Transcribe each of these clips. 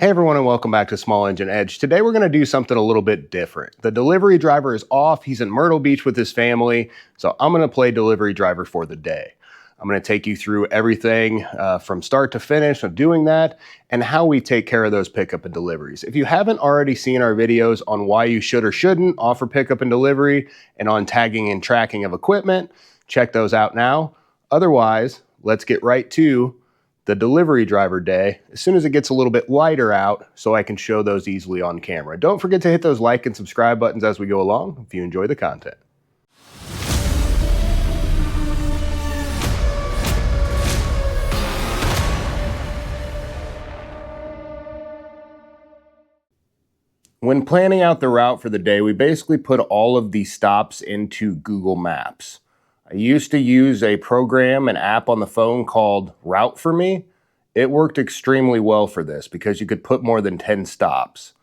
Hey everyone, and welcome back to Small Engine Edge. Today we're going to do something a little bit different. The delivery driver is off. He's in Myrtle Beach with his family, so I'm going to play delivery driver for the day. I'm going to take you through everything from start to finish of doing that and how we take care of those pickup and deliveries. If you haven't already seen our videos on why you should or shouldn't offer pickup and delivery and on tagging and tracking of equipment, check those out now. Otherwise, let's get right to the delivery driver day as soon as it gets a little bit lighter out so I can show those easily on camera. Don't forget to hit those like and subscribe buttons as we go along if you enjoy the content. When planning out the route for the day, we basically put all of these stops into Google Maps. I used to use a program, an app on the phone called Route for Me. It worked extremely well for this because you could put more than 10 stops.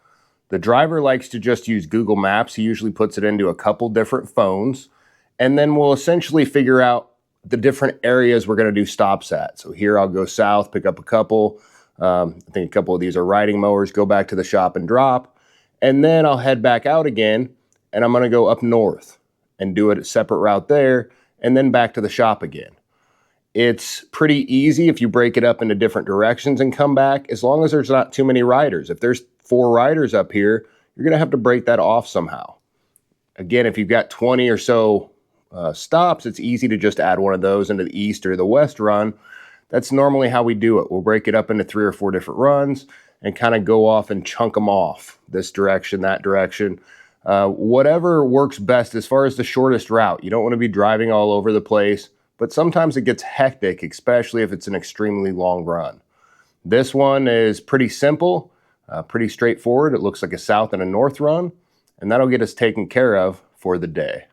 The driver likes to just use Google Maps. He usually puts it into a couple different phones, and then we'll essentially figure out the different areas we're going to do stops at. So here I'll go south, pick up a couple. I think a couple of these are riding mowers, go back to the shop and drop. And then I'll head back out again, and I'm going to go up north and do it a separate route there, and then back to the shop again. It's pretty easy if you break it up into different directions and come back, as long as there's not too many riders. If there's 4 riders up here, you're going to have to break that off somehow. Again, if you've got 20 or so stops, it's easy to just add one of those into the east or the west run. That's normally how we do it. We'll break it up into 3 or 4 different runs and kind of go off and chunk them off this direction, that direction. Whatever works best as far as the shortest route. You don't want to be driving all over the place, but sometimes it gets hectic, especially if it's an extremely long run. This one is pretty simple, pretty straightforward. It looks like a south and a north run, and that'll get us taken care of for the day.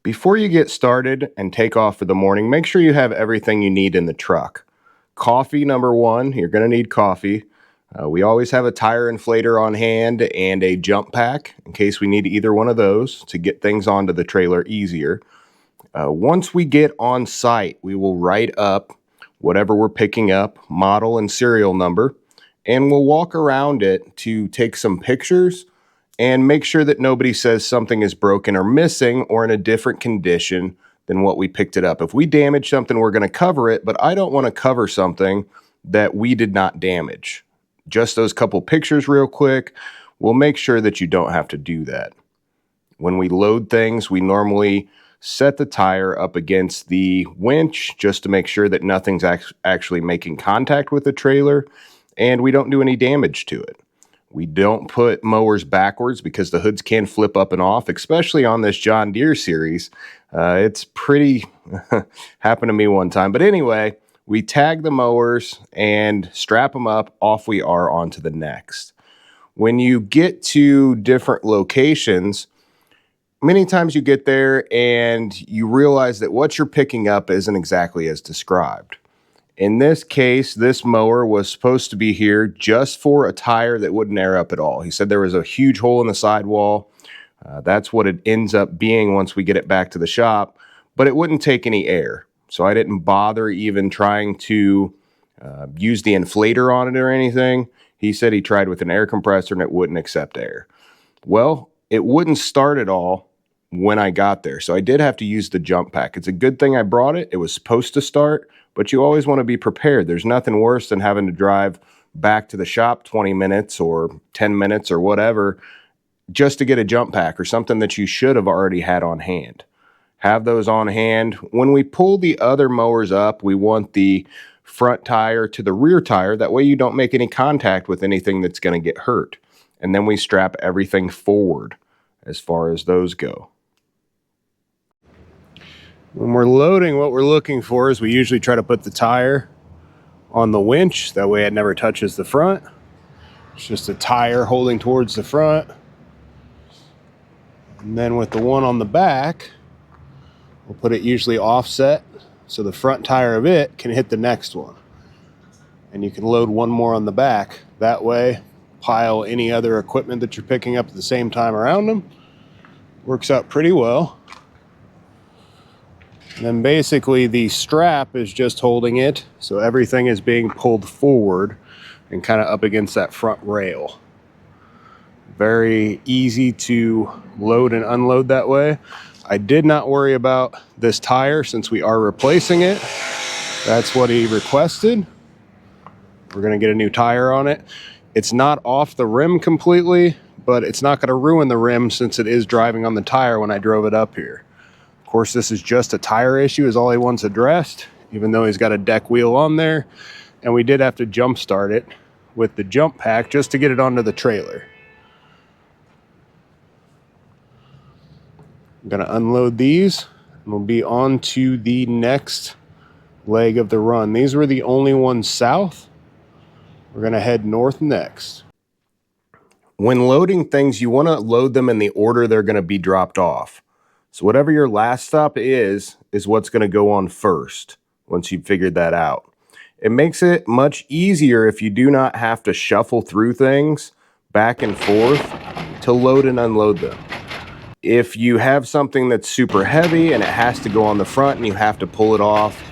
Before you get started and take off for the morning, make sure you have everything you need in the truck. Coffee, number one, you're going to need coffee. We always have a tire inflator on hand and a jump pack in case we need either one of those to get things onto the trailer easier. Once we get on site, we will write up whatever we're picking up, model and serial number, and we'll walk around it to take some pictures and make sure that nobody says something is broken or missing or in a different condition than what we picked it up. If we damage something, we're going to cover it, but I don't want to cover something that we did not damage. Just those couple pictures real quick, we'll make sure that you don't have to do that. When we load things, we normally set the tire up against the winch just to make sure that nothing's actually making contact with the trailer and we don't do any damage to it. We don't put mowers backwards because the hoods can flip up and off, especially on this John Deere series. It's pretty, happened to me one time. But anyway, we tag the mowers and strap them up, off we are onto the next. When you get to different locations, many times you get there and you realize that what you're picking up isn't exactly as described. In this case, this mower was supposed to be here just for a tire that wouldn't air up at all. He said there was a huge hole in the sidewall. That's what it ends up being once we get it back to the shop, but it wouldn't take any air. So I didn't bother even trying to use the inflator on it or anything. He said he tried with an air compressor and it wouldn't accept air. Well, it wouldn't start at all when I got there. So I did have to use the jump pack. It's a good thing I brought it. It was supposed to start, but you always want to be prepared. There's nothing worse than having to drive back to the shop 20 minutes or 10 minutes or whatever just to get a jump pack or something that you should have already had on hand. Have those on hand. When we pull the other mowers up, we want the front tire to the rear tire. That way you don't make any contact with anything that's going to get hurt. And then we strap everything forward as far as those go. When we're loading, what we're looking for is we usually try to put the tire on the winch. That way it never touches the front. It's just a tire holding towards the front. And then with the one on the back, we'll put it usually offset so the front tire of it can hit the next one. And you can load one more on the back. That way, pile any other equipment that you're picking up at the same time around them. Works out pretty well. And then basically the strap is just holding it, so everything is being pulled forward. and kind of up against that front rail. Very easy to load and unload that way. I did not worry about this tire since we are replacing it. That's what he requested. We're going to get a new tire on it. It's not off the rim completely, but it's not going to ruin the rim since it is driving on the tire when I drove it up here. Of course, this is just a tire issue is all he wants addressed, even though he's got a deck wheel on there. And we did have to jump start it with the jump pack just to get it onto the trailer. I'm going to unload these and we'll be on to the next leg of the run. These were the only ones south. We're going to head north next. When loading things, you want to load them in the order they're going to be dropped off. So whatever your last stop is what's going to go on first once you've figured that out. It makes it much easier if you do not have to shuffle through things back and forth to load and unload them. If you have something that's super heavy and it has to go on the front and you have to pull it off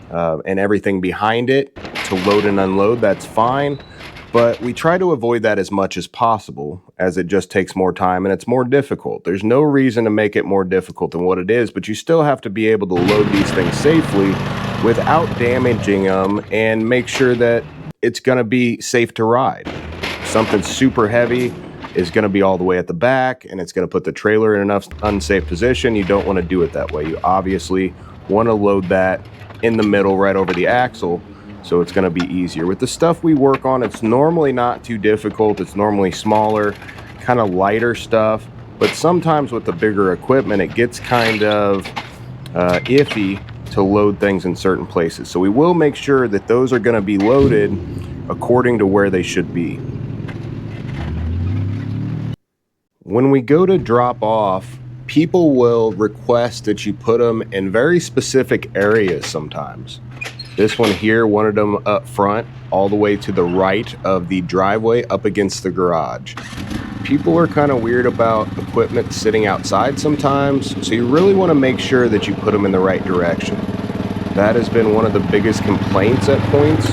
and everything behind it to load and unload, that's fine. But we try to avoid that as much as possible, as it just takes more time and it's more difficult. There's no reason to make it more difficult than what it is, but you still have to be able to load these things safely without damaging them and make sure that it's going to be safe to ride. Something super heavy is going to be all the way at the back and it's going to put the trailer in an unsafe position. You don't want to do it that way. You obviously want to load that in the middle right over the axle, so it's going to be easier. With the stuff we work on, it's normally not too difficult. It's normally smaller, kind of lighter stuff, but sometimes with the bigger equipment it gets kind of iffy to load things in certain places. So we will make sure that those are going to be loaded according to where they should be. When we go to drop off, people will request that you put them in very specific areas sometimes. This one here wanted them up front, all the way to the right of the driveway up against the garage. People are kind of weird about equipment sitting outside sometimes, so you really want to make sure that you put them in the right direction. That has been one of the biggest complaints at points,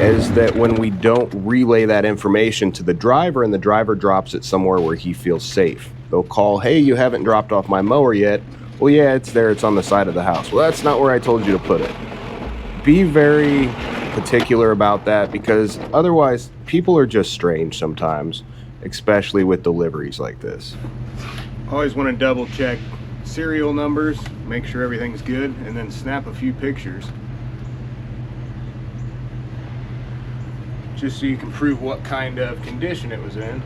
is that when we don't relay that information to the driver and the driver drops it somewhere where he feels safe. They'll call, hey, you haven't dropped off my mower yet. Well, yeah, it's there. It's on the side of the house. Well, that's not where I told you to put it. Be very particular about that, because otherwise people are just strange sometimes, especially with deliveries like this. Always want to double check serial numbers, make sure everything's good, and then snap a few pictures just so you can prove what kind of condition it was in,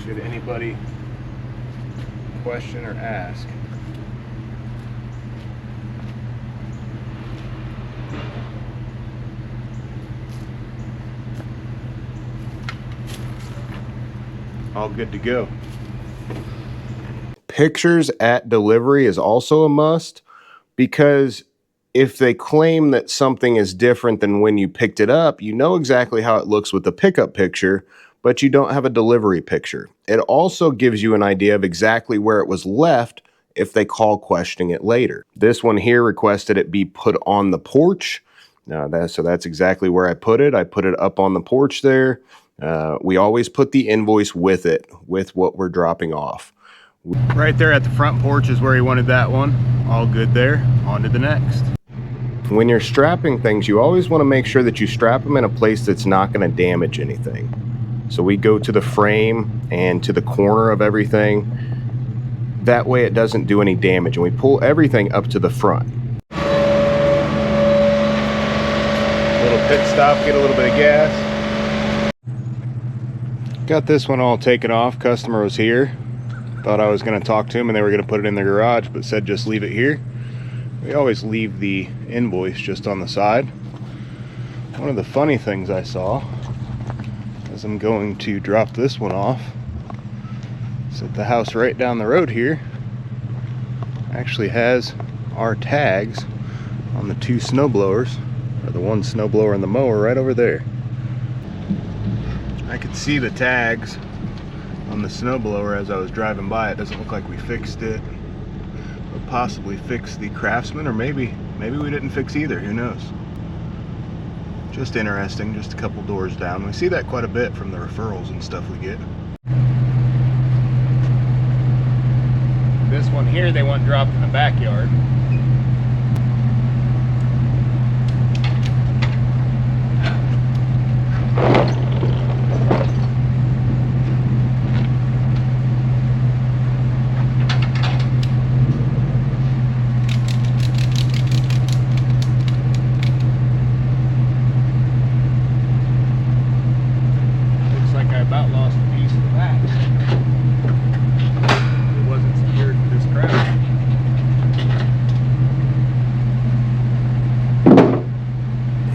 should anybody question or ask. All good to go. Pictures at delivery is also a must, because if they claim that something is different than when you picked it up, you know exactly how it looks with the pickup picture, but you don't have a delivery picture. It also gives you an idea of exactly where it was left if they call questioning it later. This one here requested it be put on the porch. So that's exactly where I put it. I put it up on the porch there. We always put the invoice with it, with what we're dropping off. Right there at the front porch is where he wanted that one. All good there. On to the next. When you're strapping things, you always want to make sure that you strap them in a place that's not going to damage anything. So we go to the frame and to the corner of everything. That way it doesn't do any damage. And we pull everything up to the front. Little pit stop, get a little bit of gas. Got this one all taken off. Customer was here. Thought I was going to talk to him and they were going to put it in the garage, but said just leave it here. We always leave the invoice just on the side. One of the funny things I saw as I'm going to drop this one off is that the house right down the road here actually has our tags on the two snow blowers, or the one snow blower and the mower right over there. I could see the tags on the snow blower as I was driving by. It doesn't look like we fixed it. We'll possibly fix the Craftsman, or maybe we didn't fix either, who knows. Just interesting, just a couple doors down. We see that quite a bit from the referrals and stuff we get. This one here, they want dropped in the backyard. About lost a piece of the back. It wasn't secured for this crowd.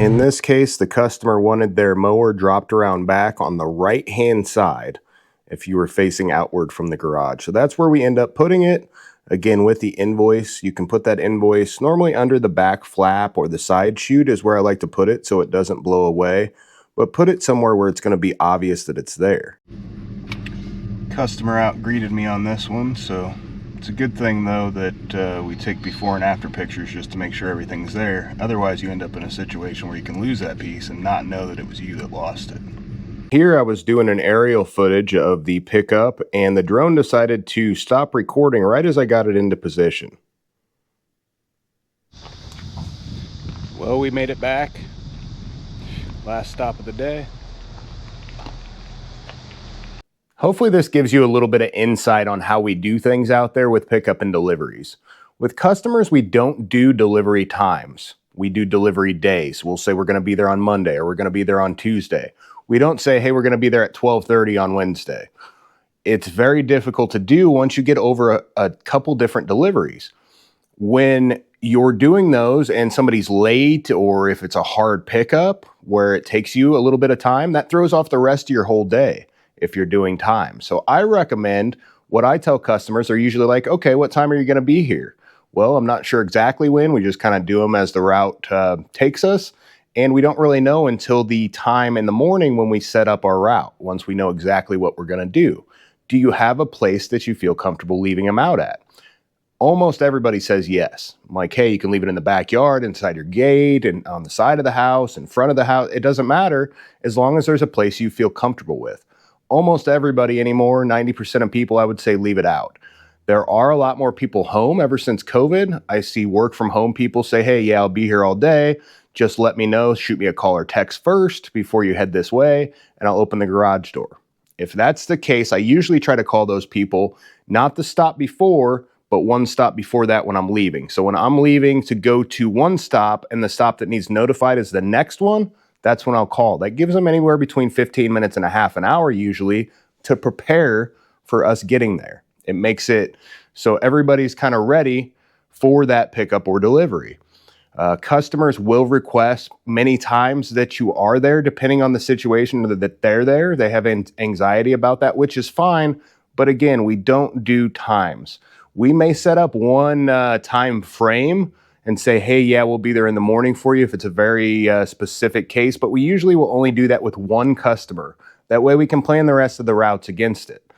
In this case, the customer wanted their mower dropped around back on the right hand side if you were facing outward from the garage. So that's where we end up putting it. Again, with the invoice, you can put that invoice normally under the back flap, or the side chute is where I like to put it so it doesn't blow away. But put it somewhere where it's going to be obvious that it's there. Customer out greeted me on this one, so it's a good thing though that we take before and after pictures just to make sure everything's there. Otherwise you end up in a situation where you can lose that piece and not know that it was you that lost it. Here I was doing an aerial footage of the pickup, and the drone decided to stop recording right as I got it into position. Well, we made it back. Last stop of the day. Hopefully this gives you a little bit of insight on how we do things out there with pickup and deliveries. With customers, we don't do delivery times. We do delivery days. We'll say we're going to be there on Monday, or we're going to be there on Tuesday. We don't say, hey, we're going to be there at 12:30 on Wednesday. It's very difficult to do once you get over a couple different deliveries. When you're doing those and somebody's late, or if it's a hard pickup where it takes you a little bit of time, that throws off the rest of your whole day if you're doing time. So I recommend, what I tell customers are usually like, okay, what time are you going to be here? Well, I'm not sure exactly when. We just kind of do them as the route takes us. And we don't really know until the time in the morning when we set up our route, once we know exactly what we're going to do. Do you have a place that you feel comfortable leaving them out at? Almost everybody says yes. I'm like, hey, you can leave it in the backyard, inside your gate, and on the side of the house, in front of the house. It doesn't matter as long as there's a place you feel comfortable with. Almost everybody anymore, 90% of people, I would say, leave it out. There are a lot more people home ever since COVID. I see work from home people say, hey, yeah, I'll be here all day. Just let me know, shoot me a call or text first before you head this way, and I'll open the garage door. If that's the case, I usually try to call those people, not the stop before, but one stop before that when I'm leaving. So when I'm leaving to go to one stop and the stop that needs notified is the next one, that's when I'll call. That gives them anywhere between 15 minutes and a half an hour usually to prepare for us getting there. It makes it so everybody's kind of ready for that pickup or delivery. Customers will request many times that you are there, depending on the situation that they're there. They have anxiety about that, which is fine. But again, we don't do times. We may set up one time frame and say, hey, yeah, we'll be there in the morning for you if it's a very specific case, but we usually will only do that with one customer. That way we can plan the rest of the routes against it.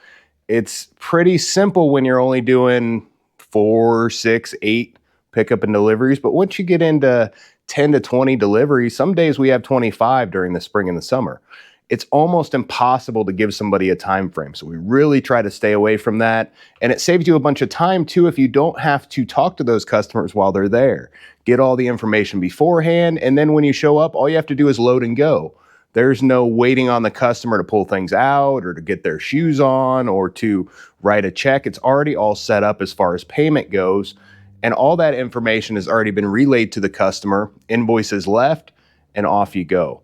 It's pretty simple when you're only doing 4, 6, 8 pickup and deliveries, but once you get into 10 to 20 deliveries, some days we have 25 during the spring and the summer. It's almost impossible to give somebody a time frame. So we really try to stay away from that. And it saves you a bunch of time too if you don't have to talk to those customers while they're there. Get all the information beforehand, and then when you show up, all you have to do is load and go. There's no waiting on the customer to pull things out or to get their shoes on or to write a check. It's already all set up as far as payment goes. And all that information has already been relayed to the customer. Invoices left, and off you go.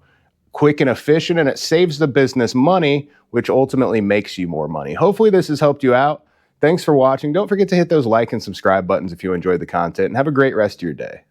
Quick and efficient, and it saves the business money, which ultimately makes you more money. Hopefully this has helped you out. Thanks for watching. Don't forget to hit those like and subscribe buttons if you enjoyed the content, and have a great rest of your day.